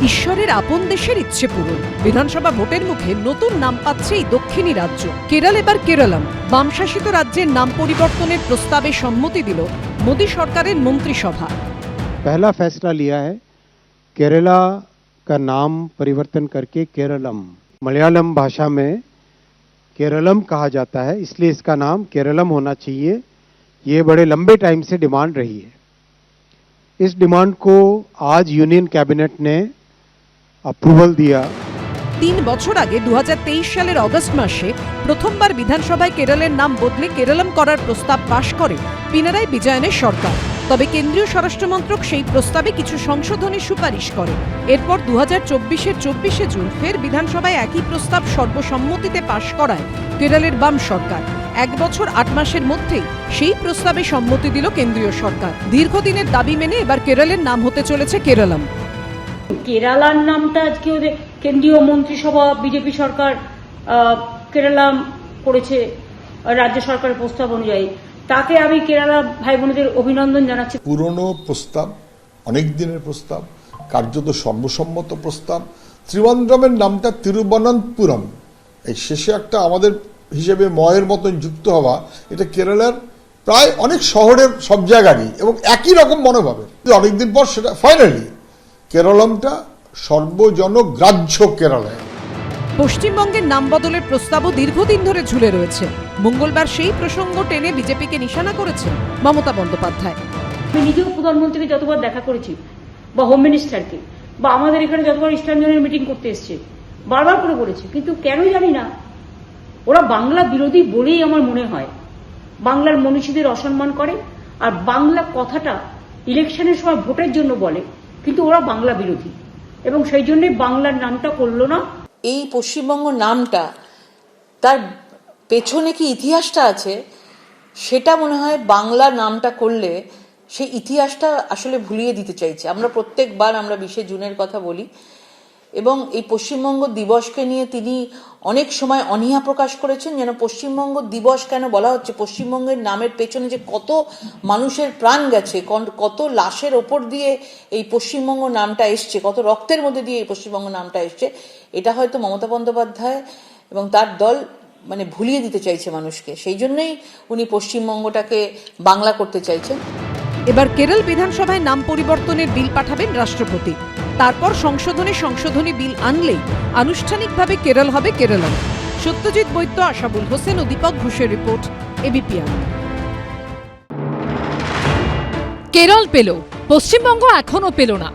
ঈশ্বরের আপন দেশের ইচ্ছে পূরণ। বিধানসভা ভোটের মুখে নতুন নাম পাচ্ছে এই দক্ষিণী রাজ্য কেরল। এবার কেরলম বামশাসিত রাজ্যের নাম পরিবর্তনের প্রস্তাবে সম্মতি দিল মোদী সরকারের মন্ত্রিসভা। पहला फैसला लिया है केरला का नाम परिवर्तन करके केरलम, मलयालम भाषा में केरलम कहा जाता है, इसलिए इसका नाम केरलम होना चाहिए। ये बड़े लंबे टाइम से डिमांड रही है। इस डिमांड को आज यूनियन कैबिनेट ने अप्रूवल दिया। 3 বছর আগে 2023 সালের অগস্ট মাসে প্রথমবার বিধানসভায় কেরলের নাম বদলে কেরলম করার প্রস্তাব পাশ করে পিনারাই বিজয়নের সরকার। তবে কেন্দ্রীয় স্বরাষ্ট্রমন্ত্রক সেই প্রস্তাবে কিছু সংশোধনের সুপারিশ করে। এরপর 2024-এর 24শে জুন ফের বিধানসভায় একই প্রস্তাব সর্বসম্মতিতে পাশ করায় কেরলের বাম সরকার। 1 বছর 8 মাসের মধ্যেই সেই প্রস্তাবে সম্মতি দিল কেন্দ্রীয় সরকার। দীর্ঘদিনের দাবি মেনে এবার কেরলের নাম হতে চলেছে কেরলম। কেরালার নামটা আজকে ওদের কেন্দ্রীয় মন্ত্রিসভা বিজেপি সরকার কেরালাম করেছে রাজ্য সরকারের প্রস্তাব অনুযায়ী। তাকে আমি কেরালা ভাই বোনদের অভিনন্দন জানাচ্ছি। পুরনো প্রস্তাব, অনেক দিনের প্রস্তাব, কার্যত সর্বসম্মত প্রস্তাব। ত্রিবান্দ্রমের নামটা তিরুবনন্তপুরম, এই শেষে একটা আমাদের হিসেবে ময়ের মতন যুক্ত হওয়া, এটা কেরালার প্রায় অনেক শহরের সব জায়গারই এবং একই রকম মনোভাবের। অনেকদিন পর সেটা ফাইনালি কেরলমটা সর্বজনগ্রাহ্য কেরালায়। পশ্চিমবঙ্গের নাম বদলের প্রস্তাবও দীর্ঘদিন ধরে ঝুলে রয়েছে। মঙ্গলবার সেই প্রসঙ্গ টেনে বিজেপিকে নিশানা করেছেন মমতা বন্দ্যোপাধ্যায়। আমি নিজেও প্রধানমন্ত্রীকে যতবার দেখা করেছি বা হোম মিনিস্টারকে বা আমাদের এখানে যতবার ইস্টার্ন জোনের মিটিং করতে এসছে বারবার করে বলেছি, কিন্তু কেন জানি না ওরা বাংলা বিরোধী বলেই আমার মনে হয়। বাংলার মনীষীদের অসম্মান করে আর বাংলা কথাটা ইলেকশনের সময় ভোটের জন্য বলে, কিন্তু ওরা বাংলা বিরোধী এবং সেই জন্যই বাংলার নামটা করলো না। এই পশ্চিমবঙ্গ নামটা তার পেছনে কি ইতিহাসটা আছে সেটা মনে হয় বাংলা নামটা করলে সেই ইতিহাসটা আসলে ভুলিয়ে দিতে চাইছে। আমরা প্রত্যেকবার আমরা 20শে জুনের কথা বলি এবং এই পশ্চিমবঙ্গ দিবসকে নিয়ে তিনি অনেক সময় অনীহা প্রকাশ করেছেন, যেন পশ্চিমবঙ্গ দিবস কেন বলা হচ্ছে। পশ্চিমবঙ্গের নামের পেছনে যে কত মানুষের প্রাণ গেছে, কত লাশের ওপর দিয়ে এই পশ্চিমবঙ্গ নামটা এসছে, কত রক্তের মধ্যে দিয়ে এই পশ্চিমবঙ্গ নামটা এসছে, এটা হয়তো মমতা বন্দ্যোপাধ্যায় এবং তার দল মানে ভুলিয়ে দিতে চাইছে মানুষকে। সেই জন্যই উনি পশ্চিমবঙ্গটাকে বাংলা করতে চাইছেন। এবার কেরল বিধানসভায় নাম পরিবর্তনের বিল পাঠাবেন রাষ্ট্রপতি। তারপর সংশোধনী বিল আনলেই আনুষ্ঠানিকভাবে কেরল হবে কেরলম। সত্যজিৎ বৈদ্য, আশাবুল হোসেন ও দীপক ঘোষের রিপোর্ট, এবিপি আনন্দ। কেরল পেল, পশ্চিমবঙ্গ এখনো পেল না।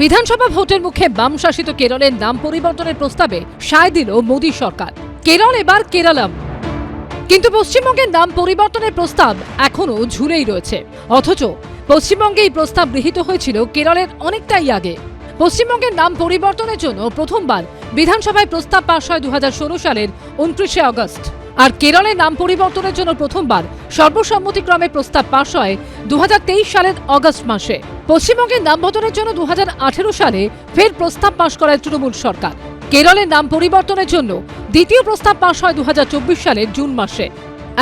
বিধানসভা ভোটের মুখে বাম শাসিত কেরলের নাম পরিবর্তনের প্রস্তাবে সায় দিল মোদী সরকার। কেরল এবার কেরলম, কিন্তু পশ্চিমবঙ্গের নাম পরিবর্তনের প্রস্তাব এখনো ঝুলেই রয়েছে। অথচ পশ্চিমবঙ্গে এই প্রস্তাব গৃহীত হয়েছিল কেরলের অনেকটাই আগে। পশ্চিমবঙ্গের নাম পরিবর্তনের জন্য প্রথমবার বিধানসভায় প্রস্তাব পাশ হয় 2016 সালের 29শে আগস্ট। আর কেরলের নাম পরিবর্তনের জন্য প্রথমবার সর্বসম্মতিক্রমে প্রস্তাব পাশ হয় 2023 সালের অগস্ট মাসে। পশ্চিমবঙ্গের নাম বদলের জন্য 2018 সালে ফের প্রস্তাব পাশ করায় তৃণমূল সরকার। কেরলের নাম পরিবর্তনের জন্য দ্বিতীয় প্রস্তাব পাশ হয় 2024 সালের জুন মাসে।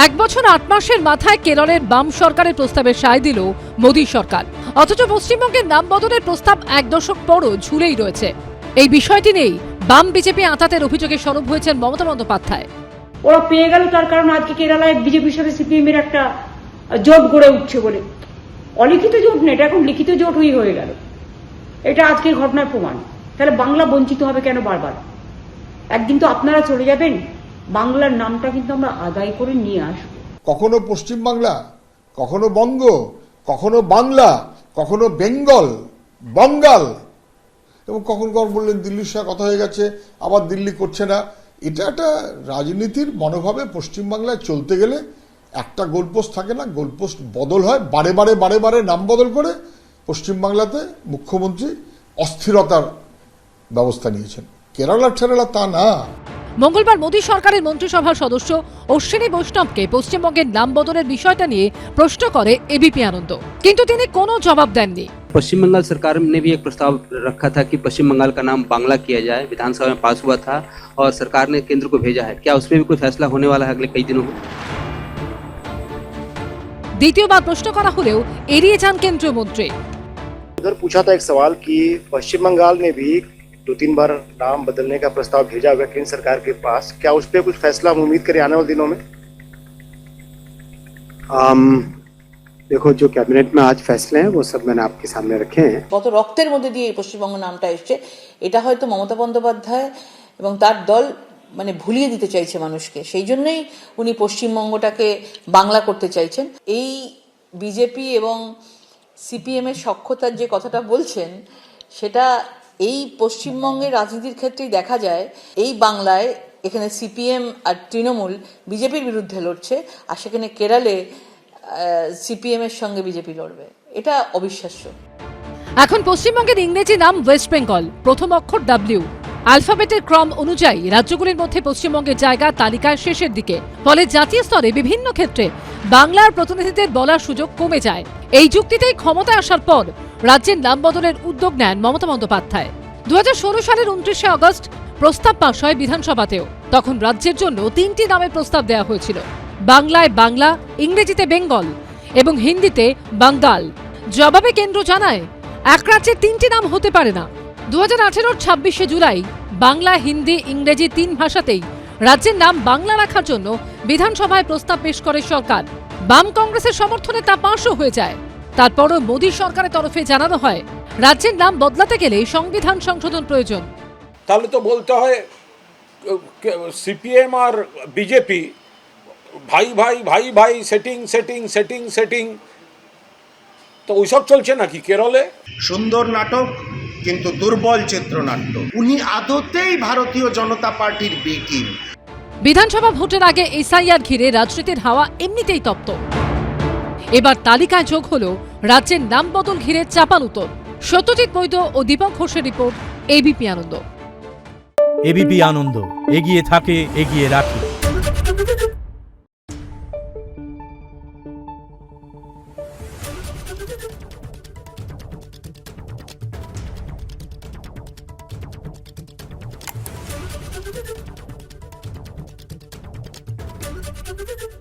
1 বছর 8 মাসের মাথায় কেরলের বাম সরকারের প্রস্তাবে সায় দিল মোদী সরকার। অথচ পশ্চিমবঙ্গের নাম বদলের প্রস্তাব 1 দশক পরও ঝুলেই রয়েছে। এই বিষয়টি নেই বাম বিজেপি আঁতাতের অভিযোগে সরব হয়েছেন মমতা বন্দ্যোপাধ্যায়। ওরা পেয়ে গেল, তার কারণ আজকে কেরালায় বিজেপির সাথে সিপিএম এর একটা জোট গড়ে উঠছে বলে। অলিখিত জোট না, এটা এখন লিখিত জোট হয়ে গেল। এটা আজকের ঘটনার প্রমাণ। তাহলে বাংলা বঞ্চিত হবে কেন বারবার? একদিন তো আপনারা চলে যাবেন, বাংলার নামটা কিন্তু আমরা আদায় করে নিয়ে আসবো। কখনো পশ্চিমবাংলা, কখনো বঙ্গ, কখনো বাংলা, কখনো বেঙ্গল, বঙ্গাল, এবং কখন বললেন দিল্লির সাথে কথা হয়ে গেছে, আবার দিল্লি করছে না। এটা একটা রাজনীতির মনোভাবে পশ্চিমবাংলায় চলতে গেলে একটা গোলপোস্ট থাকে না, গোলপোস্ট বদল হয়। বারে বারে নাম বদল করে পশ্চিমবাংলাতে মুখ্যমন্ত্রী অস্থিরতার ব্যবস্থা নিয়েছেন। কেরালা তা না। মঙ্গলবার মোদী সরকারের মন্ত্রিসভার সদস্য অশ্বিনী বৈষ্ণবকে পশ্চিমবঙ্গের নাম বদলের বিষয়টা নিয়ে প্রশ্ন করে এবিপি আনন্দ, কিন্তু তিনি কোনো জবাব দেননি। पश्चिम बंगाल सरकार ने भी एक प्रस्ताव रखा था कि पश्चिम बंगाल का नाम बांग्ला किया जाए, विधानसभा में पास हुआ था और सरकार ने केंद्र को भेजा है। क्या उसमें भी कोई फैसला होने वाला है अगले कई दिनों में? দ্বিতীয়বার প্রশ্ন করা হলেও এড়িয়ে যান কেন্দ্রীয় মন্ত্রী। उधर पूछा था एक सवाल कि पश्चिम बंगाल ने भी 2-3 बार नाम बदलने का प्रस्ताव भेजा हुआ है केंद्र सरकार के पास, क्या उस पर कुछ फैसला हम उम्मीद करें आने वाले दिनों में? देखो, जो कैबिनेट में आज फैसले हैं वो सब मैंने आपके सामने रखे हैं। কত রক্তের মধ্যে দিয়ে এই পশ্চিমবঙ্গ নামটা এসছে, এটা হয়তো মমতা বন্দ্যোপাধ্যায় এবং তার দল মানে ভুলিয়ে দিতে চাইছে মানুষকে, সেই জন্যই উনি পশ্চিমবঙ্গটাকে বাংলা করতে চাইছেন। এই বিজেপি এবং সিপিএম এর সখ্যতার যে কথাটা বলছেন, সেটা এই পশ্চিমবঙ্গের রাজনীতির ক্ষেত্রেই দেখা যায়। এই বাংলায় এখানে সিপিএম আর তৃণমূল বিজেপির বিরুদ্ধে লড়ছে, আর সেখানে কেরলে সিপিএম এর সঙ্গে বিজেপি লড়বে, এটা অবিশ্বাস্য। এখন পশ্চিমবঙ্গের ইংরেজি নাম ওয়েস্ট বেঙ্গল, প্রথম অক্ষর ডাব্লিউ। অ্যালফাবেটের ক্রম অনুযায়ী রাজ্যগুলির মধ্যে পশ্চিমবঙ্গের জায়গা তালিকার শেষের দিকে, ফলে জাতীয় স্তরে বিভিন্ন ক্ষেত্রে বাংলার প্রতিনিধিদের বলার সুযোগ কমে যায়। এই যুক্তিতেই ক্ষমতায় আসার পর রাজ্যের নাম বদলের উদ্যোগ নেন মমতা বন্দ্যোপাধ্যায়। 2016 সালের 29শে আগস্ট প্রস্তাব পাশ হয় বিধানসভাতেও। তখন রাজ্যের জন্য 3টি নামের প্রস্তাব দেওয়া হয়েছিল, বাংলায় বাংলা, ইংরেজিতে বেঙ্গল এবং হিন্দিতে বাঙ্গাল। জবাবে কেন্দ্র জানায় এক রাজ্যে 3টি নাম হতে পারে না। 2018-র 26শে জুলাই বাংলা, হিন্দি, ইংরেজি 3 ভাষাতেই রাজ্যের নাম বাংলা রাখার জন্য বিধানসভায় প্রস্তাব পেশ করে সরকার। বাম কংগ্রেসের সমর্থনে তা পাশও হয়ে যায়। তারপরও মোদী সরকারের তরফে জানানো হয় রাজ্যের নাম বদলাতে গেলে সংবিধান সংশোধন প্রয়োজন। তাহলে তো বলতে হয় সিপিএম আর বিজেপি ভাই ভাই ভাই ভাই সেটিং সেটিং সেটিং সেটিং, তো ওইসব চলছে নাকি কেরলে? সুন্দর নাটক কিন্তু দুর্বল চিত্রনাট্য। উনি আদতেই ভারতীয় জনতা পার্টির বি টিম। বিধানসভা ভোটের আগে এসআইআর ঘিরে রাজনীতির হাওয়া এমনিতেই তপ্ত। এবার তালিকায় যোগ হলো রাজ্যের নাম বদল ঘিরে চাপানুতর। সত্যজিৎ বৈদ্য ও দীপক ঘোষের রিপোর্ট, এবিপি আনন্দ। এবিপি আনন্দ, এগিয়ে থাকে, এগিয়ে রাখে। Thank you.